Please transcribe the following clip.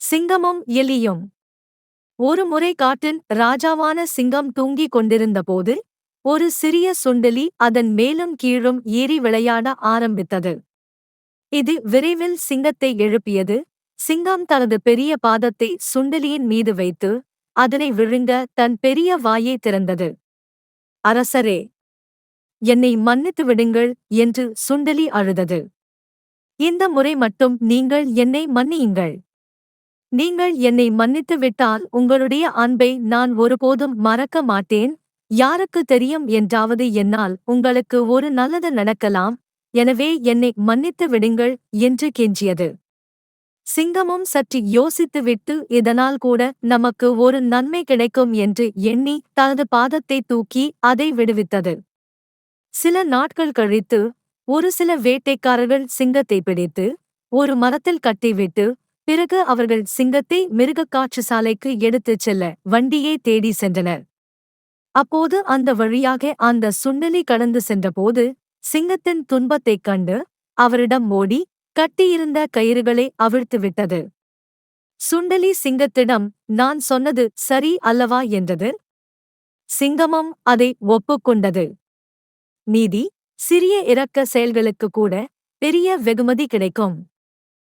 சிங்கமும் எலியும். ஒருமுறை காட்டின் ராஜாவான சிங்கம் தூங்கிக் கொண்டிருந்தபோது ஒரு சிறிய சுண்டெலி அதன் மேலும் கீழும் ஏறி விளையாட ஆரம்பித்தது. இது விரைவில் சிங்கத்தை எழுப்பியது. சிங்கம் தனது பெரிய பாதத்தை சுண்டெலியின் மீது வைத்து அதனை விழுங்க தன் பெரிய வாயை திறந்தது. அரசரே, என்னை மன்னித்து விடுங்கள் என்று சுண்டெலி அழுதது. இந்த முறை மட்டும் நீங்கள் என்னை மன்னியுங்கள். நீங்கள் என்னை மன்னித்து விட்டால் உங்களுடைய அன்பை நான் ஒருபோதும் மறக்க மாட்டேன். யாருக்கு தெரியும், என்றாவது என்னால் உங்களுக்கு ஒரு நல்லது நடக்கலாம். எனவே என்னை மன்னித்து விடுங்கள் என்று கெஞ்சியது. சிங்கமும் சற்று யோசித்துவிட்டு இதனால் கூட நமக்கு ஒரு நன்மை கிடைக்கும் என்று எண்ணி தனது பாதத்தை தூக்கி அதை விடுவித்தது. சில நாட்கள் கழித்து ஒரு சில வேட்டைக்காரர்கள் சிங்கத்தை பிடித்து ஒரு மரத்தில் கட்டிவிட்டு பிறகு அவர்கள் சிங்கத்தை மிருகக் காட்சிசாலைக்கு எடுத்துச் செல்ல வண்டியை தேடி சென்றனர். அப்போது அந்த வழியாக அந்த சுண்டெலி கடந்து சென்றபோது சிங்கத்தின் துன்பத்தைக் கண்டு அவரிடம் ஓடி கட்டியிருந்த கயிறுகளை அவிழ்த்துவிட்டது. சுண்டெலி சிங்கத்திடம், நான் சொன்னது சரி அல்லவா என்றது. சிங்கமும் அதை ஒப்புக்கொண்டது. நீதி, சிறிய இரக்க செயல்களுக்கு கூட பெரிய வெகுமதி கிடைக்கும்.